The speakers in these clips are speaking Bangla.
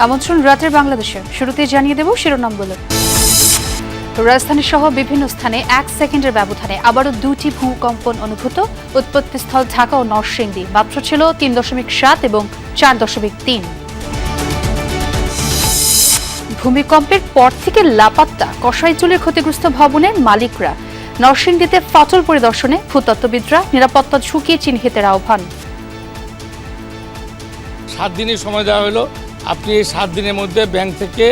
আমন্ত্রণ রাতের বাংলাদেশে। শুরুতে জানিয়ে দেব শিরোনামগুলো। রাজধানী সহ বিভিন্ন স্থানে 1 সেকেন্ডের ব্যবধানে আবারও 2টি ভূকম্পন অনুভূত। উৎপত্তিস্থল ঢাকা ও নরসিংদী। মাত্রা ছিল 3.7 এবং 4.3। ভূমিকম্পের পর থেকে লাপাত্তা কসাইচুলের ক্ষতিগ্রস্ত ভবনের মালিকরা। নরসিংদীতে ফাটল পরিদর্শনে ভূতত্ত্ববিদরা। নিরাপত্তা ঝুঁকি চিহ্নিতের আহ্বান। 7 দিনের সময় দেওয়া হলো। আপনি এই 7 দিনের মধ্যে ব্যাংক থেকে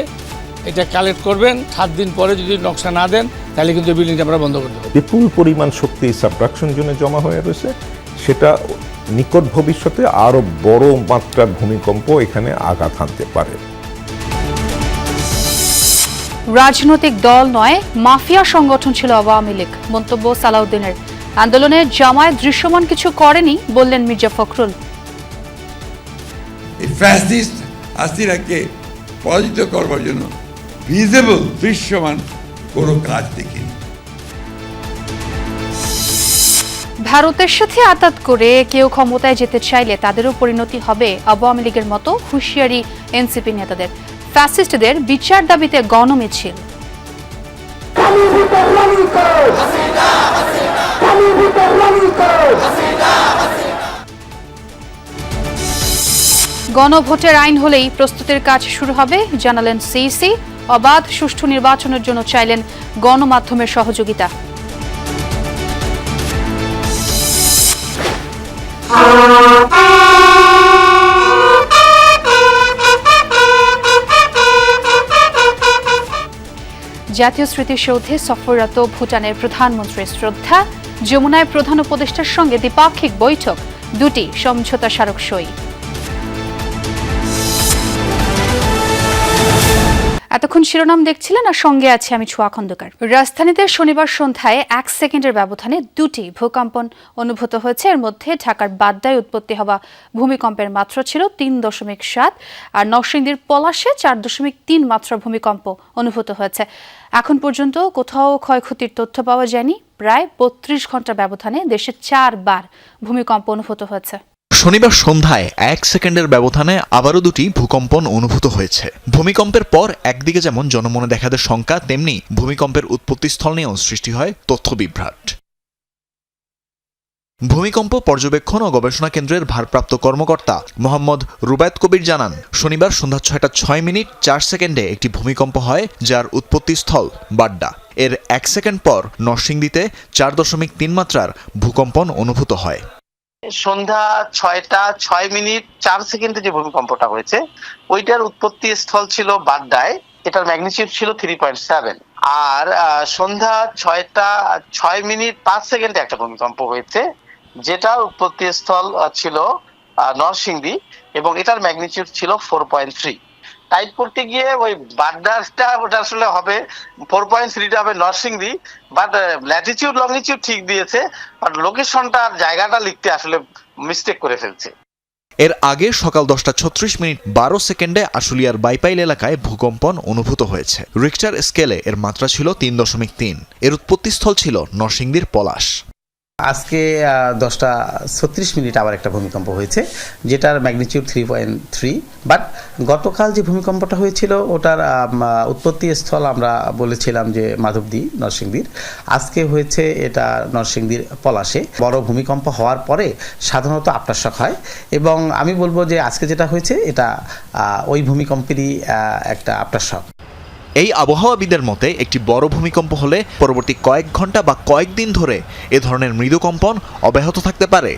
এটা কালেক্ট করবেন। 7 দিন পরে যদি নকশা না দেন তাহলে কিন্তু বিল্ডিংটা আমরা বন্ধ করতে হবে। বিপুল পরিমাণ শক্তি সাবডাকশন জোনে জমা হয়ে রয়েছে, সেটা নিকট ভবিষ্যতে আরো বড় মাত্রার ভূমিকম্প এখানে আঘাত হানতে পারে। রাজনৈতিক দল নয়, মাফিয়া সংগঠন ছিল আওয়ামী লীগ, মন্তব্য সালাউদ্দিনের। আন্দোলনে জামায়াত দৃশ্যমান কিছু করেনি বললেন মির্জা ফখরুল। এই ফ্যাসিস্ট হাসিনাকে পরাজিত করবার জন্য ভিজিবল দৃশ্যমান কোনো কাজ দেখিনি। ভারতের সাথে আতাত করে কেউ ক্ষমতায় যেতে চাইলে তাদেরও পরিণতি হবে আওয়ামী লীগের মতো, হুঁশিয়ারি এনসিপি নেতাদের। ফ্যাসিস্টদের বিচার দাবিতে গণমিছিল। গণভোটের আইন হলেই প্রস্তুতির কাজ শুরু হবে জানালেন সিইসি। অবাধ সুষ্ঠু নির্বাচনের জন্য চাইলেন গণমাধ্যমের সহযোগিতা। জাতীয় স্মৃতিসৌধে সফররত ভুটানের প্রধানমন্ত্রীর শ্রদ্ধা। যমুনায় প্রধান উপদেষ্টার সঙ্গে দ্বিপাক্ষিক বৈঠক, 2টি সমঝোতা স্মারক সই। এতক্ষণ শিরোনাম দেখছিলেন, আর সঙ্গে আছে আমি ছোঁয়া খন্দকার। রাজধানীতে শনিবার সন্ধ্যায় 1 সেকেন্ডের ব্যবধানে 2টি ভূকম্পন অনুভূত হয়েছে। এর মধ্যে ঢাকার বাড্ডায় উৎপত্তি হওয়া ভূমিকম্পের মাত্রা ছিল 3.7 আর নরসিংদীর পলাশে 4.3 মাত্রার ভূমিকম্প অনুভূত হয়েছে। এখন পর্যন্ত কোথাও ক্ষয়ক্ষতির তথ্য পাওয়া যায়নি। প্রায় 32 ঘন্টা ব্যবধানে দেশে 4 বার ভূমিকম্প অনুভূত হয়েছে। শনিবার সন্ধ্যায় 1 সেকেন্ডের ব্যবধানে আবারও 2টি ভূকম্পন অনুভূত হয়েছে। ভূমিকম্পের পর একদিকে যেমন জনমনে দেখা দেয় শঙ্কা, তেমনি ভূমিকম্পের উৎপত্তিস্থল নিয়েও সৃষ্টি হয় তথ্য বিভ্রাট। ভূমিকম্প পর্যবেক্ষণ ও গবেষণা কেন্দ্রের ভারপ্রাপ্ত কর্মকর্তা মোহাম্মদ রুবায়েত কবির জানান, শনিবার সন্ধ্যা 6টা 6 মিনিট 4 সেকেন্ডে একটি ভূমিকম্প হয়, যার উৎপত্তিস্থল বাড্ডা। এর 1 সেকেন্ড পর নরসিংদীতে 4.3 মাত্রার ভূকম্পন অনুভূত হয়। সন্ধ্যা 6টা 6 মিনিট 4 সেকেন্ডে যে ভূমিকম্পটা হয়েছে, ওইটার উৎপত্তি স্থল ছিল বাড্ডায়। এটার ম্যাগনিটিউড ছিল 3.7। আর সন্ধ্যা 6টা 6 মিনিট 5 সেকেন্ডে একটা ভূমিকম্প হয়েছে, যেটার উৎপত্তি স্থল ছিল নরসিংদী, এবং এটার ম্যাগনিটিউড ছিল 4.3। টাইপ করতে গিয়ে ওই বাড্ডাটা ওটা আসলে হবে 4.3টা হবে নরসিংদী, বাট ল্যাটিটিউড লংটিটিউড ঠিক দিয়েছে, বাট লোকেশনটা জায়গাটা লিখতে আসলে মিস্টেক করে ফেলছে। এর আগে সকাল 10টা 36 মিনিট 12 সেকেন্ডে আশুলিয়ার বাইপাইল এলাকায় ভূকম্পন অনুভূত হয়েছে। রিক্টার স্কেলে এর মাত্রা ছিল 3.3। এর উৎপত্তিস্থল ছিল নরসিংদীর পলাশ। আজকে 10টা 36 মিনিট আবার একটা ভূমিকম্প হয়েছে, যেটার ম্যাগনিটিউড 3.3। বাট গতকাল যে ভূমিকম্পটা হয়েছিল ওটার উৎপত্তি স্থল আমরা বলেছিলাম যে মাধবদী, নরসিংদীর। আজকে হয়েছে এটা নরসিংদীর পলাশে। বড় ভূমিকম্প হওয়ার পরে সাধারণত আফটারশক হয়, এবং আমি বলবো যে আজকে যেটা হয়েছে এটা ওই ভূমিকম্পেরই একটা আফটারশক। এই আবহাওয়াবিদের মতে একটি বড় ভূমিকম্প হলে পরবর্তী কয়েক ঘন্টা বা কয়েকদিন ধরে এ ধরনের মৃদু কম্পন অব্যাহত থাকতে পারে।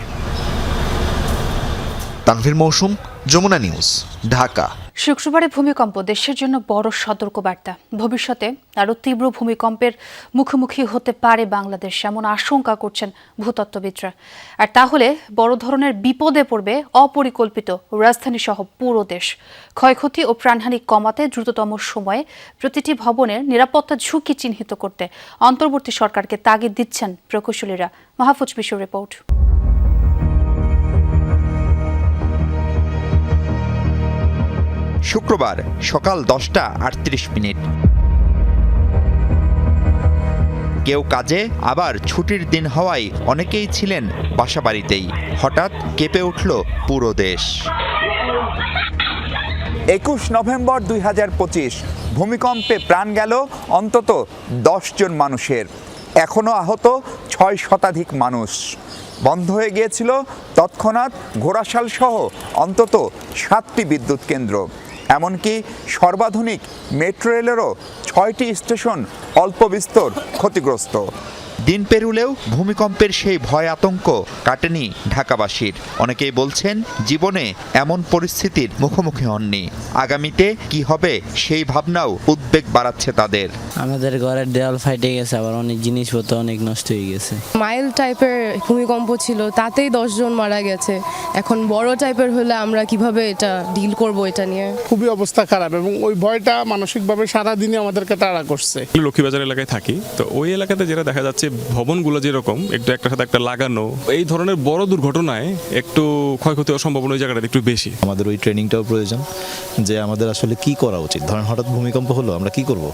তানভীর মৌসুম, যমুনা নিউজ, ঢাকা। শুক্রবারে ভূমিকম্প দেশের জন্য বড় সতর্কবার্তা। ভবিষ্যতে আরও তীব্র ভূমিকম্পের মুখোমুখি হতে পারে বাংলাদেশ, এমন আশঙ্কা করছেন ভূতত্ত্ববিদরা। আর তাহলে বড় ধরনের বিপদে পড়বে অপরিকল্পিত রাজধানী সহ পুরো দেশ। ক্ষয়ক্ষতি ও প্রাণহানি কমাতে দ্রুততম সময়ে প্রতিটি ভবনের নিরাপত্তা ঝুঁকি চিহ্নিত করতে অন্তর্বর্তী সরকারকে তাগিদ দিচ্ছেন প্রকৌশলীরা। মাহফুজ বিশুর রিপোর্ট। শুক্রবার সকাল 10টা 38 মিনিট। কেউ কাজে, আবার ছুটির দিন হওয়ায় অনেকেই ছিলেন বাসাবাড়িতেই। হঠাৎ কেঁপে উঠল পুরো দেশ। 21 নভেম্বর 2025 ভূমিকম্পে প্রাণ গেল অন্তত 10 জন মানুষের, এখনও আহত 6 শতাধিক মানুষ। বন্ধ হয়ে গিয়েছিল তৎক্ষণাৎ ঘোড়াশাল সহ অন্তত 7টি বিদ্যুৎ কেন্দ্র, এমনকি সর্বাধুনিক মেট্রো রেলেরও 6টি স্টেশন অল্প বিস্তর ক্ষতিগ্রস্ত। দিন পেরুলেও ভূমিকম্পের সেই ভয় আতঙ্ক কাটেনি ঢাকাবাসীর। অনেকেই বলছেন জীবনে এমন পরিস্থিতির মুখোমুখি হননি। আগামীতে কি হবে সেই ভাবনাও উদ্বেগ বাড়াচ্ছে তাদের। আমাদের ঘরের দেওয়াল ফাইটে গেছে, আবার অনেক জিনিসপত্র অনেক নষ্ট হয়ে গেছে। মাইল্ড টাইপের ভূমিকম্প ছিল, তাতেই 10 জন মারা গেছে। এখন বড় টাইপের হলে আমরা কিভাবে এটা ডিল করব, এটা নিয়ে খুবই অবস্থা খারাপ এবং ওই ভয়টা মানসিকভাবে সারাদিনই আমাদেরকে তাড়া করছে। লক্ষ্মীবাজার এলাকায় থাকি, তো ওই এলাকাতে যেটা দেখা যাচ্ছে ভবনগুলো যেরকম একটু একটার সাথে একটা লাগানো, এই ধরনের বড় দুর্ঘটনায় একটু ক্ষয়ক্ষতি হওয়ার সম্ভাবনা ওই জায়গাটা একটু বেশি। আমাদের ওই ট্রেনিংটাও প্রয়োজন যে আমাদের আসলে কি করা উচিত, ধরেন হঠাৎ ভূমিকম্প হলো আমরা কি করব।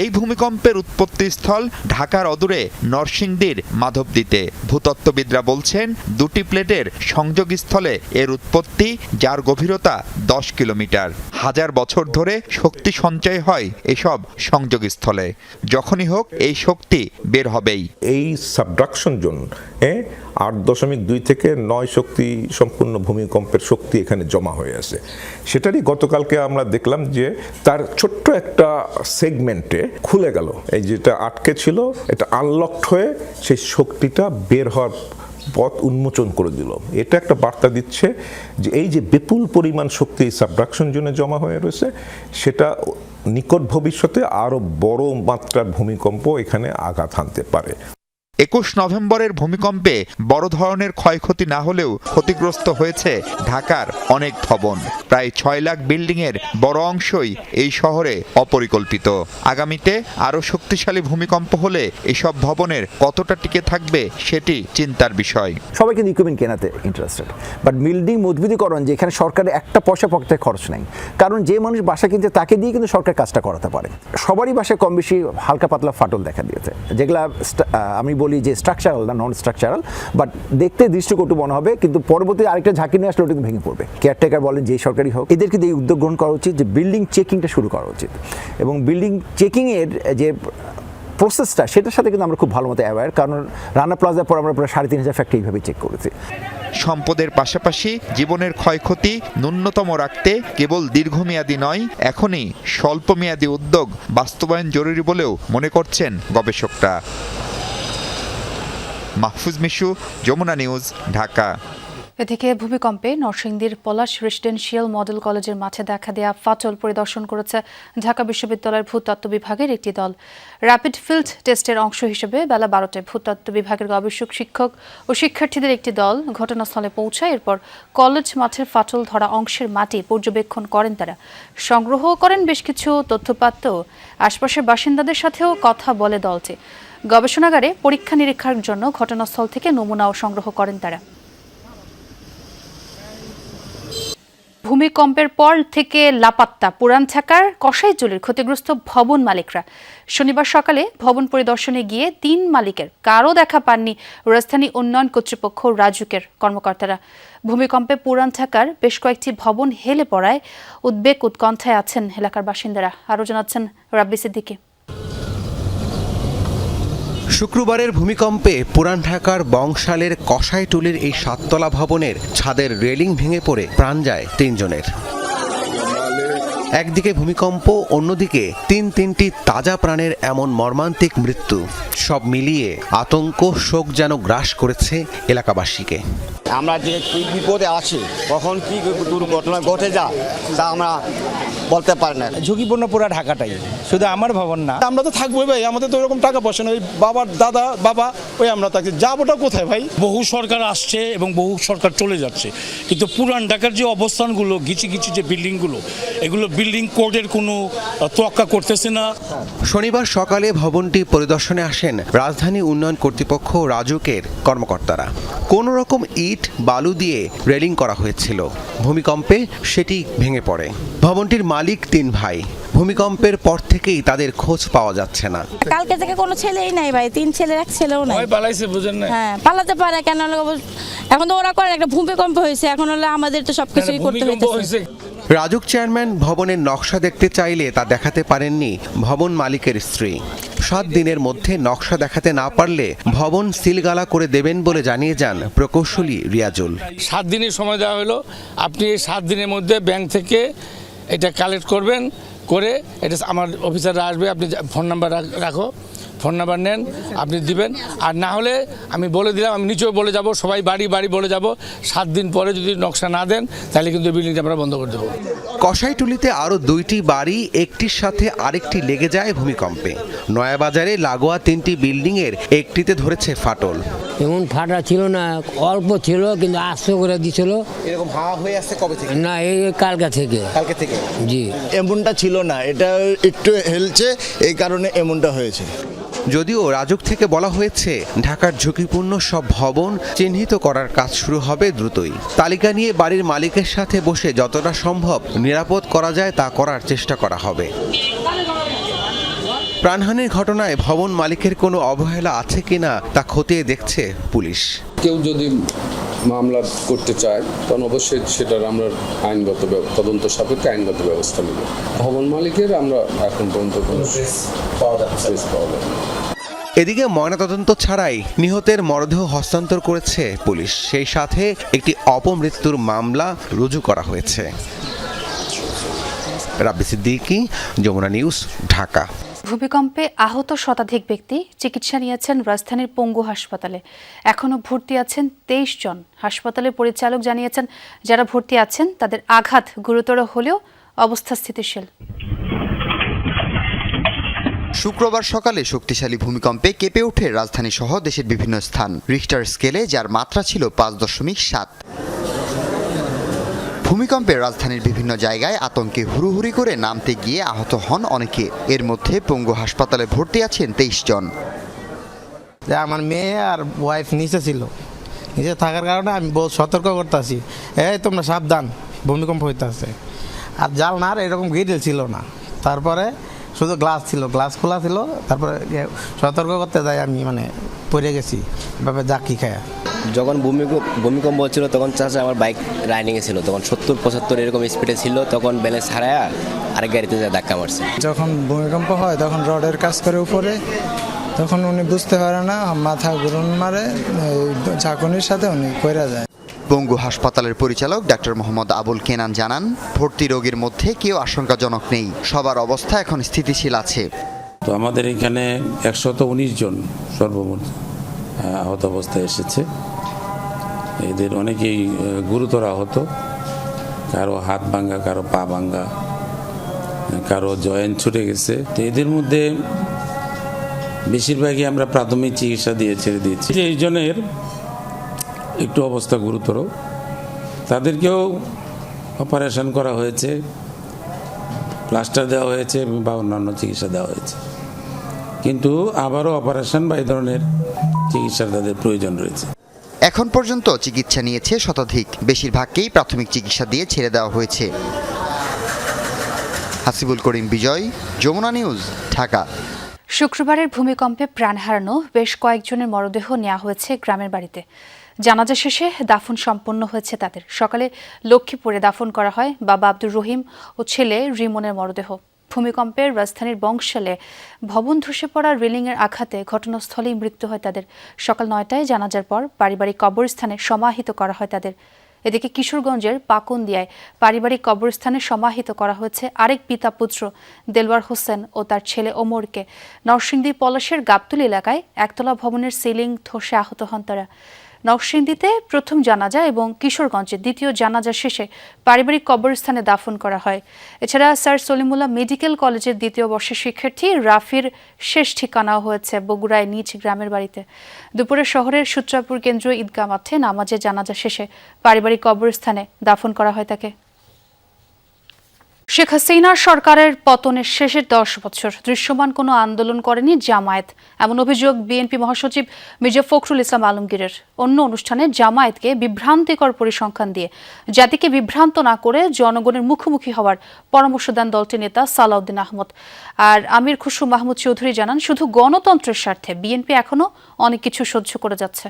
এই ভূমিকম্পের উৎপত্তিস্থল ঢাকার অদূরে নরসিংদীর মাধবদীতে। ভূতত্ত্ববিদরা বলছেন 2টি প্লেটের সংযোগস্থলে এর উৎপত্তি, যার গভীরতা 10 কিলোমিটার। হাজার বছর ধরে শক্তি সঞ্চয় হয় এসব সংযোগস্থলে। যখনই হোক এই শক্তি বের হবেই। এই সাবডাকশন জোন 8.2 থেকে 9 শক্তি সম্পূর্ণ ভূমিকম্পের শক্তি এখানে জমা হয়ে আছে। সেটারই গতকালকে আমরা দেখলাম যে তার ছোট্ট একটা সেগমেন্টে খুলে গেল, এই যেটা আটকে ছিল এটা আনলকড হয়ে সেই শক্তিটা বের হওয়ার পথ উন্মোচন করে দিল। এটা একটা বার্তা দিচ্ছে যে এই যে বিপুল পরিমাণ শক্তি এই সাবডাকশন জোনে জমা হয়ে রয়েছে, সেটা নিকট ভবিষ্যতে আরো বড় মাত্রার ভূমিকম্প এখানে আঘাত হানতে পারে। 21 নভেম্বরের ভূমিকম্পে বড় ধরনের ক্ষয়ক্ষতি না হলেও ক্ষতিগ্রস্ত হয়েছে ঢাকার অনেক ভবন। প্রায় 6 লাখ বিল্ডিংয়ের বড় অংশই এই শহরে অপরিকল্পিত। আগামীতে আরও শক্তিশালী ভূমিকম্প হলে এসব ভবনের কতটা টিকে থাকবে সেটি চিন্তার বিষয়। সবাই কিন্তু ইকুইপমেন্ট কেনাতে ইন্টারেস্টেড, বাট বিল্ডিং মজবুতিকরণ যেখানে সরকারের একটা পয়সা পকেটে খরচ নেই, কারণ যে মানুষ বাসা কিনতে তাকে দিয়ে কিন্তু সরকার কাজটা করাতে পারে। সবারই বাসায় কম বেশি হালকা পাতলা ফাটল দেখা দিয়েছে, যেগুলা আমি বলি যে স্ট্রাকচারাল না নন স্ট্রাকচারাল, বাট দেখতে দৃষ্টিকটু মনে হবে, কিন্তু পরবর্তী আরেকটা ঝাঁকি নিয়ে আসলে ওটা ভেঙে পড়বে। কেয়ারটেকার বলেন যে সরকারি হোক, এদেরকে এই উদ্যোগ গ্রহণ করা উচিত যে বিল্ডিং চেকিংটা শুরু করা উচিত, এবং বিল্ডিং চেকিংয়ের যে প্রসেসটা সেটার সাথে কিন্তু আমরা খুব ভালো মতো অ্যাওয়্যার, কারণ রানা প্লাজার পর আমরা প্রায় 3,500 ফ্যাক্টরি এইভাবে চেক করেছি। সম্পদের পাশাপাশি জীবনের ক্ষয়ক্ষতি ন্যূনতম রাখতে কেবল দীর্ঘমেয়াদী নয়, এখনই স্বল্পমেয়াদী উদ্যোগ বাস্তবায়ন জরুরি বলেও মনে করছেন গবেষকরা। মাহফুজ মিশু, যমুনা নিউজ, ঢাকা। এদিকে ভূমিকম্পে নরসিংদীর পলাশ রেসিডেন্সিয়াল মডেল কলেজের মাঠে দেখা দেয়া ফাটল পরিদর্শন করেছে ঢাকা বিশ্ববিদ্যালয়ের ভূতত্ত্ব বিভাগের একটি দল। র্যাপিড ফিল্ড টেস্টের অংশ হিসেবে বেলা 12টায় ভূতত্ত্ব বিভাগের গবেষক, শিক্ষক ও শিক্ষার্থীদের একটি দল ঘটনাস্থলে পৌঁছায়। এরপর কলেজ মাঠের ফাটল ধরা অংশের মাটি পর্যবেক্ষণ করেন তারা, সংগ্রহ করেন বেশ কিছু তথ্যপাত্র। আশপাশের বাসিন্দাদের সাথেও কথা বলে দলটি। গবেষণাগারে পরীক্ষা নিরীক্ষার জন্য ঘটনাস্থল থেকে নমুনাও সংগ্রহ করেন তারা। ভূমিকম্পের পর থেকে লাপাত্তা পুরান ঢাকার কসাইজুলির ক্ষতিগ্রস্ত ভবন মালিকরা। শনিবার সকালে ভবন পরিদর্শনে গিয়ে 3 মালিকের কারও দেখা পাননি রাজধানী উন্নয়ন কর্তৃপক্ষ রাজুকের কর্মকর্তারা। ভূমিকম্পে পুরান ঢাকার বেশ কয়েকটি ভবন হেলে পড়ায় উদ্বেগ উৎকণ্ঠায় আছেন এলাকার বাসিন্দারা। আরও জানাচ্ছেন রাব্বি সিদ্দিকী। শুক্রবারের ভূমিকম্পে পুরান ঢাকার বংশালের কসাইটুলির এই 7তলা ভবনের ছাদের রেলিং ভেঙে পড়ে প্রাণ যায় 3 জনের। একদিকে ভূমিকম্প, অন্যদিকে তিনটি তাজা প্রাণের এমন মর্মান্তিক মৃত্যু। সব মিলিয়ে আতঙ্ক, শোক যেন গ্রাস করেছে এলাকাবাসীকে। আমরা যে কি বিপদে আছি, কখন কি দুর্ঘটনা ঘটে যায় তা আমরা বলতে পারি না। ঝুঁকিপূর্ণ পুরো ঢাকাটাই, শুধু আমার ভবন না। আমরা তো থাকবোই ভাই, আমাদের তো ওরকম টাকা পয়সা নেই। বাবার দাদা বাবা ওই আমরা থাকি, যাবোটা কোথায় ভাই? বহু সরকার আসছে এবং বহু সরকার চলে যাচ্ছে, কিন্তু পুরান ঢাকার যে অবস্থানগুলো, গিচি যে বিল্ডিংগুলো, এগুলো বিল্ডিং কোডের কোনো তোয়াক্কা করতেছে না। শনিবার সকালে ভবনটি পরিদর্শনে আসেন রাজধানী উন্নয়ন কর্তৃপক্ষ রাজুকের কর্মকর্তারা। কোন রকম ইট বালু দিয়ে রেলিং করা হয়েছিল, ভূমিকম্পে সেটি ভেঙে পড়ে। ভবনটির মালিক 3 ভাই। ভূমিকম্পের পর থেকেই তাদের খোঁজ পাওয়া যাচ্ছে না। কালকে থেকে কোনো ছেলেই নাই ভাই, 3 ছেলের এক ছেলেও নাই। পালাইছে, বুঝেন না? হ্যাঁ, পালাতে পারে কেন? এখন তো ওরা করে একটা ভূমিকম্প হয়েছে, এখন হলে আমাদের তো সবকিছুই করতে হইতেছে। রাজুক চেয়ারম্যান ভবনের নকশা দেখতে চাইলে তা দেখাতে পারেননি ভবন মালিকের স্ত্রী। 7 দিনের মধ্যে নকশা দেখাতে না পারলে ভবন সিলগালা করে দেবেন বলে জানিয়ে যান প্রকৌশলী রিয়াজুল। 7 দিনের সময় দেওয়া হলো, আপনি এই 7 দিনের মধ্যে ব্যাংক থেকে এটা কালেক্ট করবেন, করে এটা আমার অফিসাররা আসবে, আপনি ফোন নাম্বার রাখো, ফোন নাম্বার নেন, আপনি দিবেন। আর না হলে আমি বলে দিলাম, আমি নিচেও বলে যাব, সবাই বাড়ি বাড়ি বলে যাব, 7 দিন পরে যদি নকশা না দেন তাহলে কিন্তু বিল্ডিংটা আমরা বন্ধ করে দেবো। কসাইটুলিতে আরও 2টি বাড়ি একটির সাথে আরেকটি লেগে যায় ভূমিকম্পে। নয়াবাজারে লাগোয়া 3টি বিল্ডিংয়ের একটিতে ধরেছে ফাটল। এমন ফাটা ছিল না, অল্প ছিল কিন্তু আস্ত করে দিছিল। এরকম হাওয়া হয়ে আসছে কবে থেকে? না, এই কালকে থেকে। জি, এমনটা ছিল না, এটা একটু হেলছে, এই কারণে এমনটা হয়েছে। যদিও রাজুক থেকে বলা হয়েছে ঢাকার ঝুঁকিপূর্ণ সব ভবন চিহ্নিত করার কাজ শুরু হবে দ্রুতই। তালিকা নিয়ে বাড়ির মালিকের সাথে বসে যতটা সম্ভব নিরাপদ করা যায় তা করার চেষ্টা করা হবে। প্রাণহানির ঘটনায় ভবন মালিকের কোনো অবহেলা আছে কিনা তা খতিয়ে দেখছে পুলিশ। কেউ যদি মামলা করতে চায় তখন অবশ্যই সেটার আমরা আইনগত তদন্ত সাপেক্ষে আইনগত ব্যবস্থা নেব। ভবন মালিকের আমরা এখন পর্যন্ত কোনো পাওয়া যাচ্ছে। এদিকে ময়নাতদন্ত ছাড়াই নিহতের মরদেহ হস্তান্তর করেছে পুলিশ, সেই সাথে একটি অপমৃত্যুর মামলা রুজু করা হয়েছে। রাব্বি সিদ্দিকী, যমুনা নিউজ, ঢাকা। ভূমিকম্পে আহত শতাধিক ব্যক্তি চিকিৎসা নিয়েছেন রাজধানীর পঙ্গু হাসপাতালে। এখনও ভর্তি আছেন 23 জন। হাসপাতালের পরিচালক জানিয়েছেন, যারা ভর্তি আছেন তাদের আঘাত গুরুতর হলেও অবস্থা স্থিতিশীল। শুক্রবার সকালে শক্তিশালী ভূমিকম্পে কেঁপে ওঠে রাজধানী সহ দেশের বিভিন্ন স্থান। রিখটার স্কেলে যার মাত্রা ছিল 5.7। ভূমিকম্পে রাজধানীর বিভিন্ন জায়গায় আতঙ্কে হুড়োহুড়ি করে নামতে গিয়ে আহত হন অনেকে। এর মধ্যে পঙ্গু হাসপাতালে ভর্তি আছেন 23 জন। আমার মেয়ে আর ওয়াইফ নিচে ছিল, নিচে থাকার কারণে আমি বহুত সতর্ক করতেছি, এই তোমরা সাবধান, ভূমিকম্প হইতেছে। আর জানলার এরকম গ্রিল ছিল না, তারপরে শুধু গ্লাস ছিল, গ্লাস খোলা ছিল। তারপরে সতর্ক করতে যাই আমি পড়ে গেছি এভাবে জাকি খায়া। যখন ভূমিকম্প হচ্ছিল তখন চাচা আমার বাইক রাইডিংয়ে ছিল, তখন 70-75 এরকম স্পিডে ছিল, তখন ব্যালেন্স হারায়া আরেক গাড়িতে যা ধাক্কা মারছে। যখন ভূমিকম্প হয় তখন রডের কাজ করে উপরে, তখন উনি বুঝতে পারে না, মাথা ঘুরন মারে, ঝাঁকুনির সাথে উনি কইরা যায়। পঙ্গু হাসপাতালের পরিচালক ডাক্তার মোহাম্মদ আবুল কেনান জানান, ভর্তি রোগীর মধ্যে কেউ আশঙ্কাজনক নেই, সবার অবস্থা এখন স্থিতিশীল আছে। তো আমাদের এখানে 119 জন সর্বমোট আহত অবস্থায় এসেছে। এদের অনেকেই গুরুতর আহত, কারো হাত ভাঙ্গা, কারো পা ভাঙ্গা, কারো জয়েন্ট ছুটে গেছে। তো এদের মধ্যে বেশিরভাগই আমরা প্রাথমিক চিকিৎসা দিয়ে ছেড়ে দিয়েছি। এই জনের একটু অবস্থা গুরুতর, তাদেরকেও অপারেশন করা হয়েছে, প্লাস্টার দেওয়া হয়েছে বা অন্যান্য চিকিৎসা দেওয়া হয়েছে, কিন্তু আবারও অপারেশন বা এই ধরনের চিকিৎসার তাদের প্রয়োজন রয়েছে। এখন পর্যন্ত চিকিৎসা নিয়েছে শতাধিক, বেশিরভাগকেই প্রাথমিক চিকিৎসা দিয়ে ছেড়ে দেওয়া হয়েছে। হাসিবুল করিম বিজয়, যমুনা নিউজ, ঢাকা। শুক্রবারের ভূমিকম্পে প্রাণ হারানো বেশ কয়েকজনের মরদেহ নেওয়া হয়েছে গ্রামের বাড়িতে। জানাজা শেষে দাফন সম্পন্ন হয়েছে তাদের। সকালে লক্ষ্মীপুরে দাফন করা হয় বাবা আব্দুর রহিম ও ছেলে রিমনের মরদেহ। ভূমিকম্পের রাজধানীর বংশালে ভবন ধসে পড়া রেলিংয়ের আঘাতে ঘটনাস্থলেই মৃত্যু হয় তাদের। সকাল 9টায় জানাজার পর পারিবারিক কবরস্থানে সমাহিত করা হয় তাদের। এদিকে কিশোরগঞ্জের পাকুন্দিয়ায় পারিবারিক কবরস্থানে সমাহিত করা হয়েছে আরেক পিতা পুত্র দেলওয়ার হোসেন ও তার ছেলে ওমরকে। নরসিংদী পলাশের গাবতুলী এলাকায় একতলা ভবনের সিলিং ধসে আহত হন তারা। নরসিংদীতে প্রথম জানাজা এবং কিশোরগঞ্জে দ্বিতীয় জানাজা শেষে পারিবারিক কবরস্থানে দাফন করা হয়। এছাড়া স্যার সলিমুল্লাহ মেডিকেল কলেজের 2য় বর্ষের শিক্ষার্থী রাফির শেষ ঠিকানাও হয়েছে বগুড়ায় নিজ গ্রামের বাড়িতে। দুপুরে শহরের সূত্রাপুর কেন্দ্রীয় ঈদগাহ মাঠে নামাজে জানাজা শেষে পারিবারিক কবরস্থানে দাফন করা হয় তাকে। শেখ হাসিনার সরকারের পতনের শেষের 10 বছর দৃশ্যমান কোনো আন্দোলন করেনি জামায়াত, এমন অভিযোগ বিএনপি মহাসচিব মির্জা ফখরুল ইসলাম আলমগীরের। অন্য অনুষ্ঠানে জামায়াতকে বিভ্রান্তিকর পরিসংখ্যান দিয়ে জাতিকে বিভ্রান্ত না করে জনগণের মুখোমুখি হওয়ার পরামর্শ দেন দলটির নেতা সালাউদ্দিন আহমদ। আর আমির খুশরু মাহমুদ চৌধুরী জানান, শুধু গণতন্ত্রের স্বার্থে বিএনপি এখনো অনেক কিছু সহ্য করে যাচ্ছে।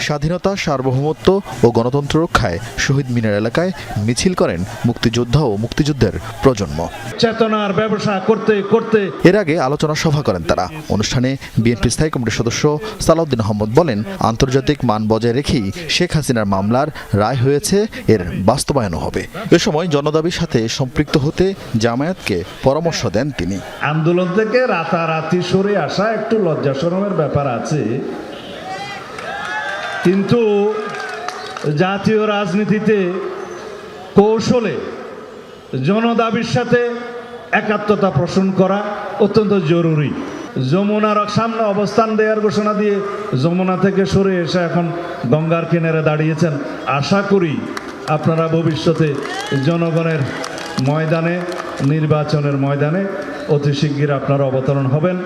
স্বাধীনতা, সার্বভৌমত্ব ও গণতন্ত্র রক্ষায় শহীদ মিনার এলাকায় মিছিল করেন মুক্তিযোদ্ধা ও মুক্তিযুদ্ধের প্রজন্ম। চেতনার ব্যবসা করতে করতে এর আগে আলোচনা সভা করেন তারা। অনুষ্ঠানে বিএনপি স্থায়ী কমিটির সদস্য সালাউদ্দিন আহমদ বলেন, আন্তর্জাতিক মান বজায় রেখেই শেখ হাসিনার মামলার রায় হয়েছে, এর বাস্তবায়নও হবে। এ সময় জনদাবির সাথে সম্পৃক্ত হতে জামায়াতকে পরামর্শ দেন তিনি। আন্দোলন থেকে রাতারাতি সরে আসা একটু লজ্জা শরমের ব্যাপার আছে, কিন্তু জাতীয় রাজনীতিতে কৌশলে জনদাবির সাথে একাত্মতা পোষণ করা অত্যন্ত জরুরি। যমুনার সামনে অবস্থান দেওয়ার ঘোষণা দিয়ে যমুনা থেকে সরে এসে এখন গঙ্গার কিনারে দাঁড়িয়েছেন। আশা করি আপনারা ভবিষ্যতে জনগণের ময়দানে, নির্বাচনের ময়দানে অতি শিগগির আপনারা অবতরণ হবেন।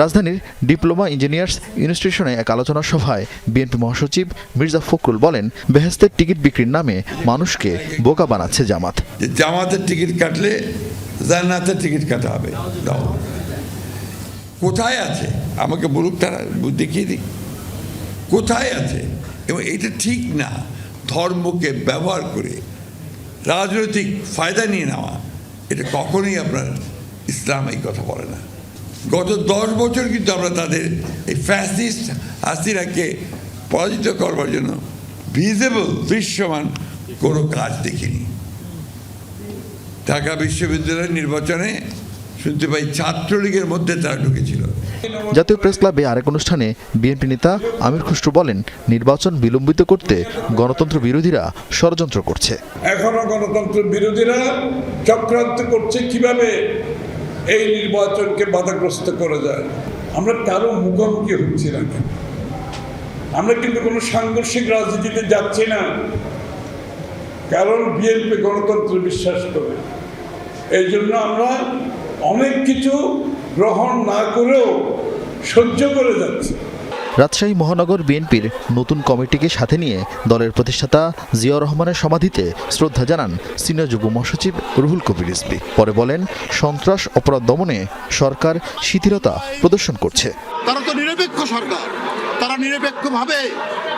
রাজধানীর ডিপ্লোমা ইঞ্জিনিয়ার্স ইনস্টিটিউশনে এক আলোচনা সভায় বিএনপি মহাসচিব মির্জা ফখরুল বলেন, বেহেশতের টিকিট বিক্রির নামে মানুষকে বোকা বানাচ্ছে জামাত। জামাতের টিকিট কাটলে জান্নাতের টিকিট কাটা হবে। কোথায় আছে আমাকে বলুক, তারা দেখিয়ে দিক কোথায় আছে। এবং এটা ঠিক না, ধর্মকে ব্যবহার করে রাজনৈতিক ফায়দা নিয়ে নেওয়া, এটা কখনোই আপনার ইসলাম এই কথা বলে না। গত 10 বছর কিন্তু আমরা তাদের এই ফ্যাসিস্ট হাসিনাকে পরাজিত করবার জন্য ভিজিবল দৃশ্যমান কোনো কাজ দেখিনি। ঢাকা বিশ্ববিদ্যালয়ের নির্বাচনে শুনতে পাই ছাত্রলীগের মধ্যে তারা ঢুকেছিল। জাতীয় প্রেস ক্লাবে আরেক অনুষ্ঠানে বিএনপি নেতা আমির খুসরু বলেন, নির্বাচন বিলম্বিত করতে গণতন্ত্র বিরোধীরা ষড়যন্ত্র করছে। এখনো গণতন্ত্র বিরোধীরা চক্রান্ত করছে কিভাবে এই নির্বাচনকে বাধাগ্রস্ত করা যায়। আমরা কারো মুখোমুখি হচ্ছি না, আমরা কিন্তু কোনো সাংঘর্ষিক রাজনীতিতে যাচ্ছি না, কারণ বিএনপি গণতন্ত্রে বিশ্বাস করে। এই জন্য আমরা অনেক কিছু গ্রহণ না করেও সহ্য করে যাচ্ছি। রাজশাহী মহানগর বিএনপির নতুন কমিটিকে সাথে নিয়ে দলের প্রতিষ্ঠাতা জিয়াউর রহমানের সমাধিতে শ্রদ্ধা জানান সিনিয়র যুগ্ম মহাসচিব রুহুল কবির রিজভী। পরে বলেন, সন্ত্রাস অপরাধ দমনে সরকার শিথিলতা প্রদর্শন করছে। তারা তো নিরপেক্ষ সরকার, তারা নিরপেক্ষভাবে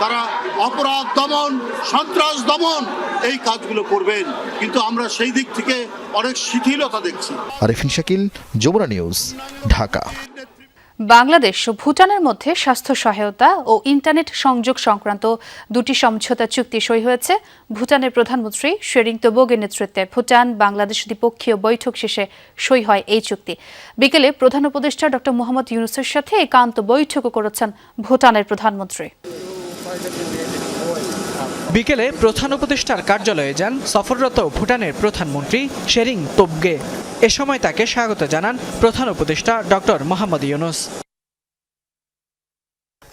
তারা অপরাধ দমন, সন্ত্রাস দমন এই কাজগুলো করবেন, কিন্তু আমরা সেই দিক থেকে অনেক শিথিলতা দেখছি। আরিফিন শাকিল, যমুনা নিউজ, ঢাকা। বাংলাদেশ ও ভুটানের মধ্যে স্বাস্থ্য সহায়তা ও ইন্টারনেট সংযোগ সংক্রান্ত দুটি সমঝোতা চুক্তি সই হয়েছে। ভুটানের প্রধানমন্ত্রী শেরিং তোবগের নেতৃত্বে ভুটান বাংলাদেশ দ্বিপক্ষীয় বৈঠক শেষে সই হয় এই চুক্তি। বিকেলে প্রধান উপদেষ্টা ডক্টর মোহাম্মদ ইউনূসের সাথে একান্ত বৈঠকও করেছেন ভুটানের প্রধানমন্ত্রী। বিকেলে প্রধান উপদেষ্টার কার্যালয়ে যান সফররত ভুটানের প্রধানমন্ত্রী শেরিং তোবগে। এ সময় তাকে স্বাগত জানান প্রধান উপদেষ্টা ডক্টর মোহাম্মদ ইউনূস।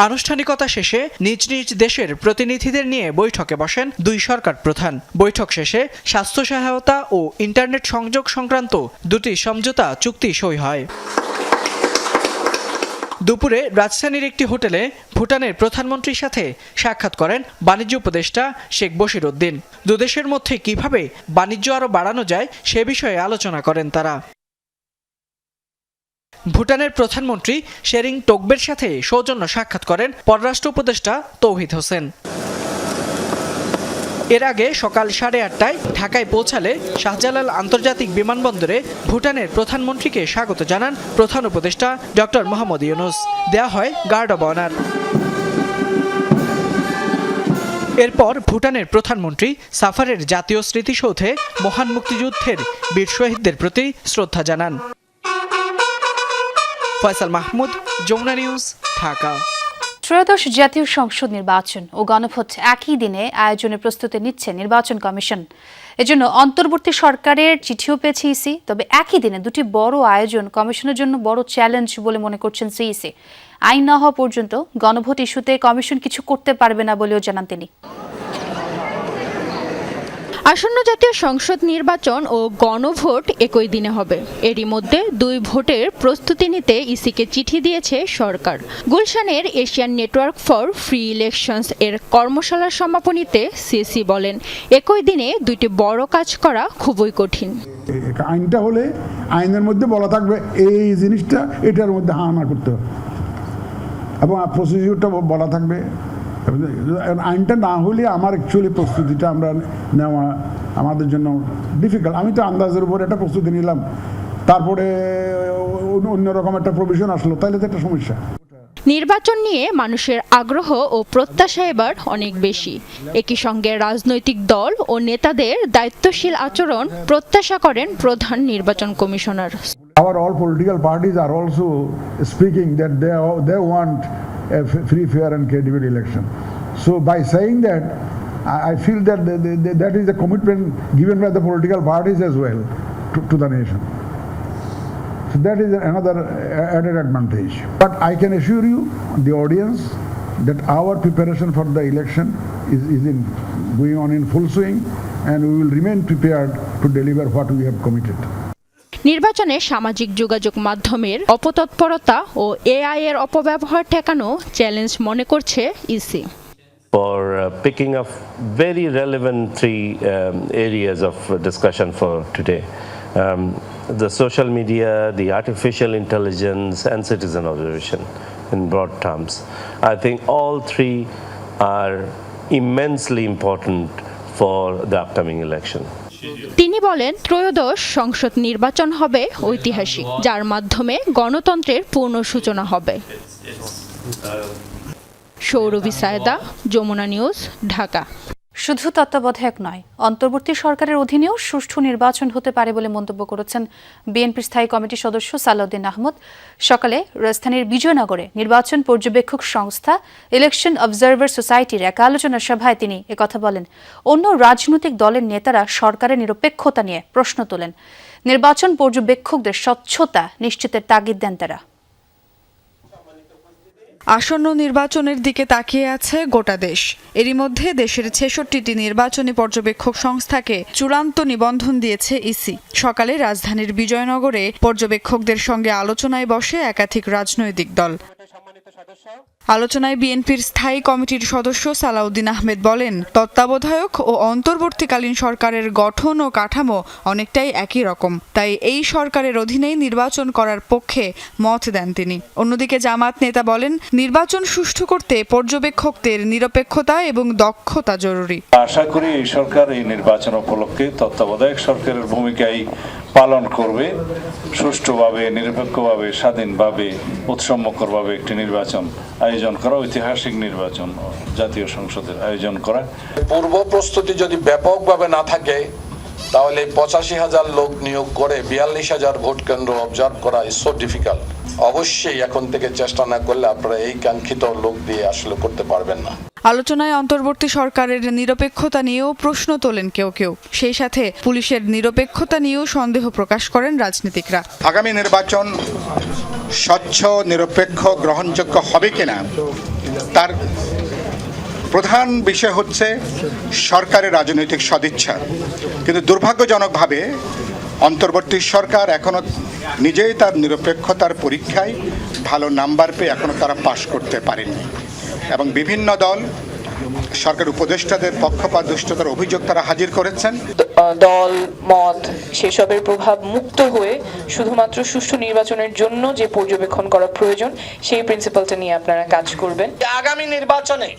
আনুষ্ঠানিকতা শেষে নিজ নিজ দেশের প্রতিনিধিদের নিয়ে বৈঠকে বসেন দুই সরকার প্রধান। বৈঠক শেষে স্বাস্থ্য সহায়তা ও ইন্টারনেট সংযোগ সংক্রান্ত দুটি সমঝোতা চুক্তি সই হয়। দুপুরে রাজধানীর একটি হোটেলে ভুটানের প্রধানমন্ত্রীর সাথে সাক্ষাৎ করেন বাণিজ্য উপদেষ্টা শেখ বশির উদ্দিন। দুদেশের মধ্যে কিভাবে বাণিজ্য আরও বাড়ানো যায় সে বিষয়ে আলোচনা করেন তারা। ভুটানের প্রধানমন্ত্রী শেরিং তোবগের সাথে সৌজন্য সাক্ষাৎ করেন পররাষ্ট্র উপদেষ্টা তৌহিদ হোসেন। এর আগে সকাল 8:30টায় ঢাকায় পৌঁছালে শাহজালাল আন্তর্জাতিক বিমানবন্দরে ভুটানের প্রধানমন্ত্রীকে স্বাগত জানান প্রধান উপদেষ্টা ডক্টর মোহাম্মদ ইউনূস। দেয়া হয় গার্ড অব অনার। এরপর ভুটানের প্রধানমন্ত্রী সাফারের জাতীয় স্মৃতিসৌধে মহান মুক্তিযুদ্ধের বীর শহীদদের প্রতি শ্রদ্ধা জানান। ফয়সাল মাহমুদ, যমুনা নিউজ, ঢাকা। ত্রয়োদশ জাতীয় সংসদ নির্বাচন ও গণভোট একই দিনে আয়োজনের প্রস্তুতি নিচ্ছে নির্বাচন কমিশন। এজন্য অন্তর্বর্তী সরকারের চিঠিও পেয়েছে ইসি। তবে একই দিনে দুটি বড় আয়োজন কমিশনের জন্য বড় চ্যালেঞ্জ বলে মনে করছেন সিইসি। আইন না হওয়া পর্যন্ত গণভোট ইস্যুতে কমিশন কিছু করতে পারবে না বলেও জানান তিনি। আসন্ন জাতীয় সংসদ নির্বাচন ও গণভোট একই দিনে হবে। এরই মধ্যে দুই ভোটের প্রস্তুতি নিতে ইসিকে চিঠি দিয়েছে সরকার। গুলশানের Asian network for free elections এর কর্মশালার সমাপনীতে সিসি বলেন, একই দিনে দুইটি বড় কাজ করা খুবই কঠিন। আইনটা হলে আইনের মধ্যে বলা থাকবে এই জিনিসটা এটার মধ্যে হা না করতে হবে, এবং প্রসিডিউরটা বলা থাকবে আইনটা না হলে আমার অ্যাকচুয়ালি প্রস্তুতিটা আমরা নেওয়া আমাদের জন্য ডিফিকাল্ট। আমি তো আন্দাজের উপর একটা প্রস্তুতি নিলাম, তারপরে অন্যরকম একটা প্রভিশন আসলো, তাহলে তো একটা সমস্যা। নির্বাচন নিয়ে মানুষের আগ্রহ ও প্রত্যাশা এবার অনেক বেশি। একই সঙ্গে রাজনৈতিক দল ও নেতাদের দায়িত্বশীল আচরণ প্রত্যাশা করেন প্রধান নির্বাচন commissioner. Our all political parties are also speaking that they want a free, fair and credible election. So by saying that, I feel that that is a commitment given by the political parties as well to the nation. So that is another added advantage. But I can assure you, the audience, that our preparation for the election is going on in full swing, and we will remain prepared to deliver what we have committed. নির্বাচনে সামাজিক যোগাযোগ মাধ্যমের অপতৎপরতা ও এআই এর অপব্যবহার ঠেকানো চ্যালেঞ্জ মনে করছে EC. For picking up very relevant three areas of discussion for today. The social media, the artificial intelligence and citizen observation in broad terms. I think all three are immensely important for the upcoming election. তিনি বলেন, ত্রয়োদশ সংসদ নির্বাচন হবে ঐতিহাসিক, যার মাধ্যমে গণতন্ত্রের পূর্ণ সূচনা হবে। সৌরভী সায়দা, যমুনা নিউজ, ঢাকা। শুধু তত্ত্বাবধায়ক নয়, অন্তর্বর্তী সরকারের অধীনেও সুষ্ঠু নির্বাচন হতে পারে বলে মন্তব্য করেছেন বিএনপির স্থায়ী কমিটির সদস্য সালাউদ্দিন আহমদ। সকালে রাজধানীর বিজয়নগরে নির্বাচন পর্যবেক্ষক সংস্থা ইলেকশন অবজারভার সোসাইটির এক আলোচনা সভায় তিনি একথা বলেন। অন্য রাজনৈতিক দলের নেতারা সরকারের নিরপেক্ষতা নিয়ে প্রশ্ন তোলেন। নির্বাচন পর্যবেক্ষকদের স্বচ্ছতা নিশ্চিতের তাগিদ দেন তারা। আসন্ন নির্বাচনের দিকে তাকিয়ে আছে গোটা দেশ। এরই মধ্যে দেশের ৬৬টি নির্বাচনী পর্যবেক্ষক সংস্থাকে চূড়ান্ত নিবন্ধন দিয়েছে ইসি। সকালে রাজধানীর বিজয়নগরে পর্যবেক্ষকদের সঙ্গে আলোচনায় বসে একাধিক রাজনৈতিক দল। আলোচনায় বিএনপির স্থায়ী কমিটির সদস্য সালাউদ্দিন আহমেদ বলেন, তত্ত্বাবধায়ক ও অন্তর্বর্তীকালীন সরকারের গঠন ও কাঠামো অনেকটাই একই রকম, তাই এই সরকারের অধীনেই নির্বাচন করার পক্ষে মত দেন তিনি। অন্যদিকে জামাত নেতা বলেন, নির্বাচন সুষ্ঠু করতে পর্যবেক্ষকদের নিরপেক্ষতা এবং দক্ষতা জরুরি। আশা করি এই সরকার এই নির্বাচন উপলক্ষে তত্ত্বাবধায়ক সরকারের ভূমিকাই পালন করবে। সুষ্ঠুভাবে, নিরপেক্ষভাবে, স্বাধীনভাবে, উৎসবমুখরভাবে একটি নির্বাচন আয়োজন করা, ঐতিহাসিক নির্বাচন জাতীয় সংসদের আয়োজন করা। পূর্ব প্রস্তুতি যদি ব্যাপকভাবে না থাকে, তাহলে 85,000 লোক নিয়োগ করে 42,000 ভোট কেন্দ্র অবজার্ভ করা ইজ সো ডিফিকাল্ট। অবশ্যই এখন থেকে চেষ্টা না করলে আপনারা এই কাঙ্ক্ষিত লোক দিয়ে আসলে করতে পারবেন না। আলোচনায় অন্তর্বর্তী সরকারের নিরপেক্ষতা নিয়েও প্রশ্ন তোলেন কেউ কেউ। সেই সাথে পুলিশের নিরপেক্ষতা নিয়েও সন্দেহ প্রকাশ করেন রাজনীতিকরা। আগামী নির্বাচন স্বচ্ছ, নিরপেক্ষ, গ্রহণযোগ্য হবে কিনা তার প্রধান বিষয় হচ্ছে সরকারের রাজনৈতিক সদিচ্ছা। কিন্তু দুর্ভাগ্যজনকভাবে অন্তর্বর্তী সরকার এখনো নিজেই তার নিরপেক্ষতার পরীক্ষায় ভালো নাম্বার পেয়ে এখনো তারা পাশ করতে পারেনি, এবং বিভিন্ন দল সরকার উপদেষ্টাদের পক্ষপাত দুষ্টতার অভিযোগ তারা হাজির করেছেন। দল মত সেসবের প্রভাব মুক্ত হয়ে শুধুমাত্র সুষ্ঠু নির্বাচনের জন্য যে পর্যবেক্ষণ করা প্রয়োজন, সেই প্রিন্সিপালটা নিয়ে আপনারা কাজ করবেন। আগামী নির্বাচনে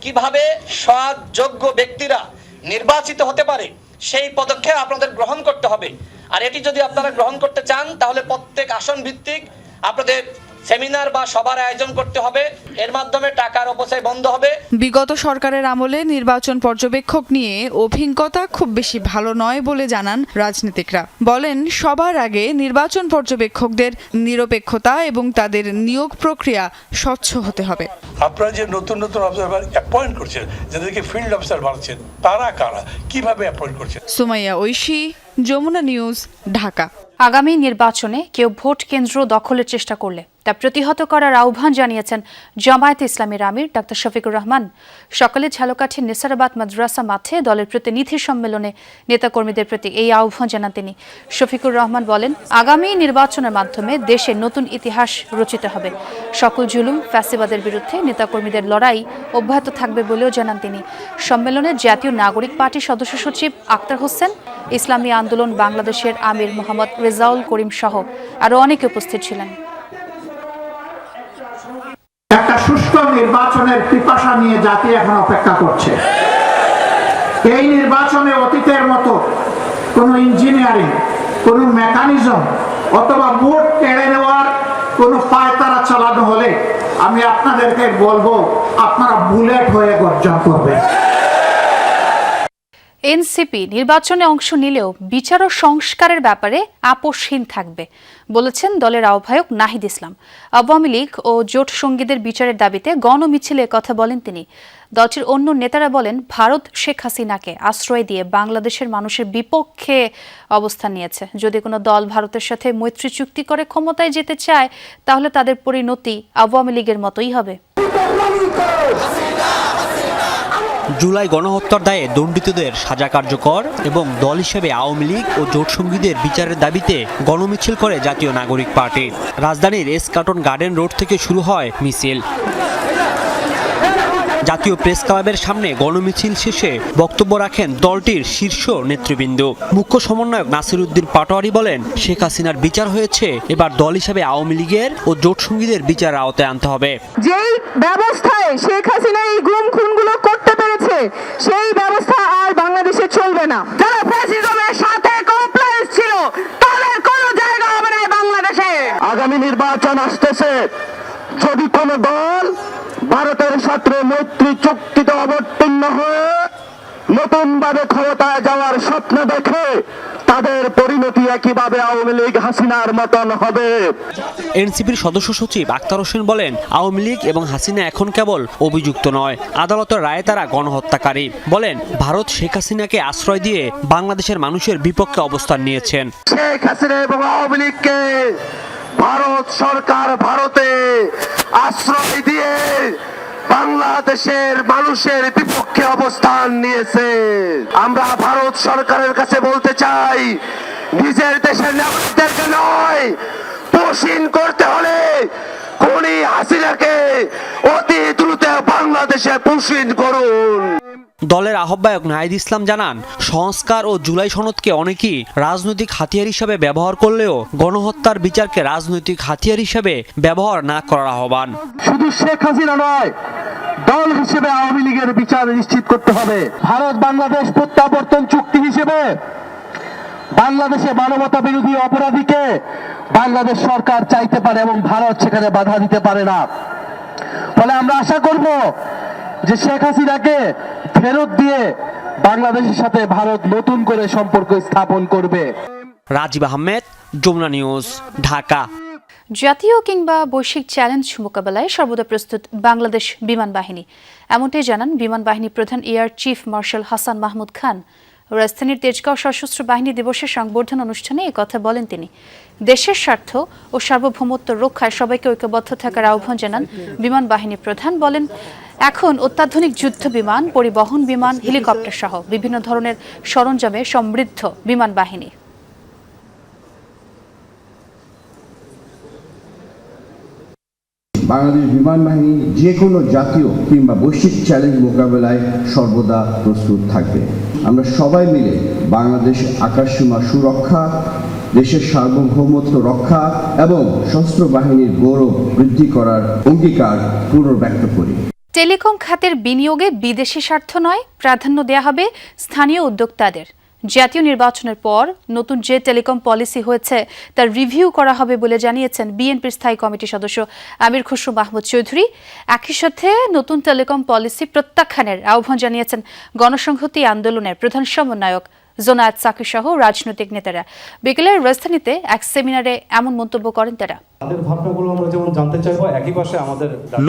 কিভাবে সৎ যোগ্য ব্যক্তিরা নির্বাচিত হতে পারে, সেই পদক্ষেপ আপনাদের গ্রহণ করতে হবে। আর এটি যদি আপনারা গ্রহণ করতে চান, তাহলে প্রত্যেক আসন ভিত্তিক আপনাদের সেমিনার বা সবার আয়োজন করতে হবে। এর মাধ্যমে টাকার অপচয় বন্ধ হবে। বিগত সরকারের আমলে নির্বাচন পর্যবেক্ষক নিয়ে অভিজ্ঞতা খুব বেশি ভালো নয় বলে জানান রাজনীতিকরা। বলেন, সবার আগে নির্বাচন পর্যবেক্ষকদের নিরপেক্ষতা এবং তাদের নিয়োগ প্রক্রিয়া স্বচ্ছ হতে হবে। আপনারা যে নতুন নতুন অবজারভার অ্যাপয়েন্ট করছেন, যাদেরকে ফিল্ড অফিসার বানাচ্ছেন, তারা কারা, কিভাবে অ্যাপয়েন্ট করছেন? সুমাইয়া ঐশী, যমুনা নিউজ, ঢাকা। আগামী নির্বাচনে কেউ ভোট কেন্দ্র দখলের চেষ্টা করলে তা প্রতিহত করার আহ্বান জানিয়েছেন জামায়াতে ইসলামীর আমির ডাক্তার শফিকুর রহমান। সকালে ঝালকাঠির নেসারাবাদ মাদ্রাসা মাঠে দলের প্রতিনিধি সম্মেলনে নেতাকর্মীদের প্রতি এই আহ্বান জানান তিনি। শফিকুর রহমান বলেন, আগামী নির্বাচনের মাধ্যমে দেশে নতুন ইতিহাস রচিত হবে। সকল জুলুম ফ্যাসিবাদের বিরুদ্ধে নেতাকর্মীদের লড়াই অব্যাহত থাকবে বলেও জানান তিনি। সম্মেলনে জাতীয় নাগরিক পার্টির সদস্য সচিব আক্তার হোসেন, ইসলামী আন্দোলন বাংলাদেশের আমির মোহাম্মদ রেজাউল করিম সহ আরও অনেকে উপস্থিত ছিলেন। একটা সুষ্ঠু নির্বাচনের পিপাসা নিয়ে জাতি এখন অপেক্ষা করছে। এই নির্বাচনে অতীতের মতো কোনো ইঞ্জিনিয়ারিং, কোনো মেকানিজম অথবা ভোট কেড়ে নেওয়ার কোনো পায়তারা চালানো হলে আমি আপনাদেরকে বলবো আপনারা বুলেট হয়ে গর্জন করবেন। এনসিপি নির্বাচনে অংশ নিলেও বিচার ও সংস্কারের ব্যাপারে আপোষহীন থাকবে বলেছেন দলের আহ্বায়ক নাহিদ ইসলাম। আওয়ামী লীগ ও জোট সঙ্গীদের বিচারের দাবিতে গণমিছিলে কথা বলেন তিনি। দলটির অন্য নেতারা বলেন, ভারত শেখ হাসিনাকে আশ্রয় দিয়ে বাংলাদেশের মানুষের বিপক্ষে অবস্থান নিয়েছে। যদি কোনো দল ভারতের সাথে মৈত্রী চুক্তি করে ক্ষমতায় যেতে চায়, তাহলে তাদের পরিণতি আওয়ামী লীগের মতোই হবে। জুলাই গণহত্যার দায়ে দণ্ডিতদের সাজা কার্যকর এবং দল হিসেবে আওয়ামী লীগ ও জোটসঙ্গীদের বিচারের দাবিতে গণমিছিল করে জাতীয় নাগরিক পার্টি। রাজধানীর এসকাটন গার্ডেন রোড থেকে শুরু হয় মিছিল। জাতীয় প্রেস ক্লাবের সামনে গণমিছিল শেষে বক্তব্য রাখেন দলটির শীর্ষ নেতৃবৃন্দ। মুখ্য সমন্বয়ক নাসির উদ্দিন পাটোয়ারি বলেন, শেখ হাসিনার বিচার হয়েছে, এবার দল হিসেবে আওয়ামী লীগের ও জোটসঙ্গীদের বিচারের আওতায় আনতে হবে। যেই ব্যবস্থায় শেখ হাসিনা এই গুম খুনগুলো করতে পেরেছে, সেই ব্যবস্থা আর বাংলাদেশে চলবে না। যারা ফ্যাসিজমের সাথে কমপ্লায়েন্স ছিল, তাদের কোনো জায়গা হবে না বাংলাদেশে। আগামী নির্বাচন আসতেছে, যদি কোনো দল ভারতের সাথে মৈত্রী চুক্তিতে অবতীর্ণ হয়ে নতুন ভাবে ক্ষমতায় যাওয়ার স্বপ্ন দেখে, তাদের পরিণতি একইভাবে আওয়ামী লীগ হাসিনার মতন হবে। এনসিপির সদস্য সচিব আক্তার হোসেন বলেন, আওয়ামী লীগ এবং হাসিনা এখন কেবল অভিযুক্ত নয়, আদালতের রায়ে তারা গণহত্যাকারী। বলেন, ভারত শেখ হাসিনাকে আশ্রয় দিয়ে বাংলাদেশের মানুষের বিপক্ষে অবস্থান নিয়েছেন। শেখ হাসিনা এবং আওয়ামী লীগকে ভারত সরকার ভারতে আশ্রয় দিয়ে বাংলাদেশের মানুষের বিপক্ষে অবস্থান নিয়েছে। আমরা ভারত সরকারের কাছে বলতে চাই, নিজের দেশের নাগরিকদেরকে নয়, পোষণ করতে হলে খুনি হাসিনাকে অতি দ্রুত বাংলাদেশে পোষণ করুন। দলের আহ্বায়ক নাহিদ ইসলাম জানান, সংস্কার ও জুলাই সনদকে অনেকেই রাজনৈতিক হাতিয়ার হিসেবে ব্যবহার করলেও গণহত্যার বিচারকে রাজনৈতিক হাতিয়ার হিসেবে ব্যবহার না করার আহ্বান। শুধু শেখ হাসিনা নয়, দল হিসেবে আওয়ামী লীগের বিচার নিশ্চিত করতে হবে। ভারত বাংলাদেশ প্রত্যাবর্তন চুক্তি হিসেবে বাংলাদেশে মানবতা বিরোধী অপরাধীকে বাংলাদেশ সরকার চাইতে পারে এবং ভারত সেখানে বাধা দিতে পারে না। ফলে আমরা আশা করব যে শেখ হাসিনাকে ফেরত দিয়ে বাংলাদেশের সাথে ভারত নতুন করে সম্পর্ক স্থাপন করবে। রাজীব আহমেদ, যমুনা নিউজ, ঢাকা। জাতীয় কিংবা বৈশ্বিক চ্যালেঞ্জ মোকাবেলায় সর্বদা প্রস্তুত বাংলাদেশ বিমান বাহিনী, এমনটাই জানান বিমান বাহিনী প্রধান air chief marshal Hasan Mahmud Khan. রাজধানীর তেজগাঁও সশস্ত্র বাহিনী দিবসের সংবর্ধনা অনুষ্ঠানে এই কথা বলেন তিনি। দেশের স্বার্থ ও সার্বভৌমত্ব রক্ষায় সবাইকে ঐক্যবদ্ধ থাকার আহ্বান জানান বিমান বাহিনী প্রধান। বলেন, এখন অত্যাধুনিক যুদ্ধ বিমান, পরিবহন বিমান, হেলিকপ্টার সহ বিভিন্ন ধরনের সরঞ্জামে সমৃদ্ধ বিমান বাহিনী। বাংলাদেশ বিমান বাহিনী যে কোনো জাতীয় কিংবা বৈশ্বিক চ্যালেঞ্জ মোকাবেলায় সর্বদা প্রস্তুত থাকবে। আমরা সবাই মিলে বাংলাদেশ আকাশসীমা সুরক্ষা, দেশের সার্বভৌমত্ব রক্ষা এবং সশস্ত্র বাহিনীর গৌরব বৃদ্ধি করার অঙ্গীকার পুনর্ব্যক্ত করি। টেলিকম খাতের বিনিয়োগে বিদেশি স্বার্থ নয়, প্রাধান্য দেয়া হবে স্থানীয় উদ্যোক্তাদের। জাতীয় নির্বাচনের পর নতুন যে টেলিকম পলিসি হয়েছে তার রিভিউ করা হবে বলে জানিয়েছেন বিএনপির স্থায়ী কমিটির সদস্য আমির খসরু মাহমুদ চৌধুরী। একই সাথে নতুন টেলিকম পলিসি প্রত্যাখ্যানের আহ্বান জানিয়েছেন গণসংহতি আন্দোলনের প্রধান সমন্বয়ক জোনায়েদ সাকি সহ রাজনৈতিক নেতারা। বিকেলের রাজধানীতে এক সেমিনারে এমন মন্তব্য করেন তারা।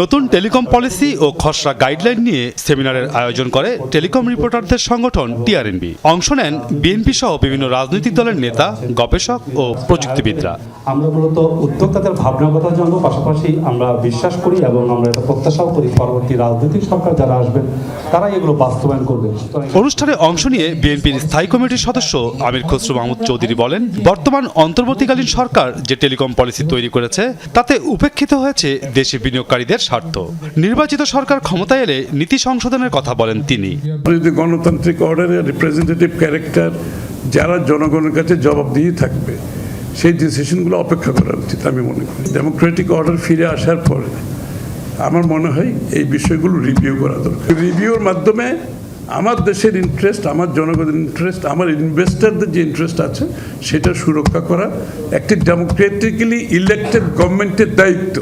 নতুন টেলিকম পলিসি ও খসড়া গাইডলাইন নিয়ে সেমিনারের আয়োজন করে টেলিকম রিপোর্টারদের সংগঠন টিআরএনবি। অংশ নেন বিএনপি সহ বিভিন্ন রাজনৈতিক দলের নেতা, গবেষক ও প্রযুক্তিবিদরা। আমরা মূলত উদ্যোক্তাদের ভাবনার কথা জানবো, পাশাপাশি আমরা বিশ্বাস করি এবং আমরা এটা প্রত্যাশাও করি পরবর্তী রাজনৈতিক সরকার যারা আসবেন তারা এগুলো বাস্তবায়ন করবেন। অনুষ্ঠানে অংশ নিয়ে বিএনপির স্থায়ী কমিটির সদস্য আমির খসরু মাহমুদ চৌধুরী বলেন, বর্তমান অন্তর্বর্তীকালীন সরকার যে টেলিকম পলিসি তৈরি করেছে তাতে উপেক্ষিত হয়েছে দেশি বিনিয়োগকারীদের স্বার্থ। নির্বাচিত সরকার ক্ষমতায় এলে নীতি সংশোধনের কথা বলেন তিনি। যদি গণতান্ত্রিক অর্ডারের রিপ্রেজেন্টেটিভ ক্যারেক্টার যারা জনগণের কাছে জবাবদিহি থাকবে, সেই ডিসিশনগুলো অপেক্ষা করা উচিত আমি মনে করি। ডেমোক্রেটিক অর্ডার ফিরে আসার পরে আমার মনে হয় এই বিষয়গুলো রিভিউ করা দরকার। রিভিউর মাধ্যমে আমার দেশের ইন্টারেস্ট, আমার জনগণের ইন্টারেস্ট, আমার ইনভেস্টরদের যে ইন্টারেস্ট আছে সেটা সুরক্ষা করা একটি ডেমোক্রেটিক্যালি ইলেক্টেড গভর্নমেন্টের দায়িত্ব।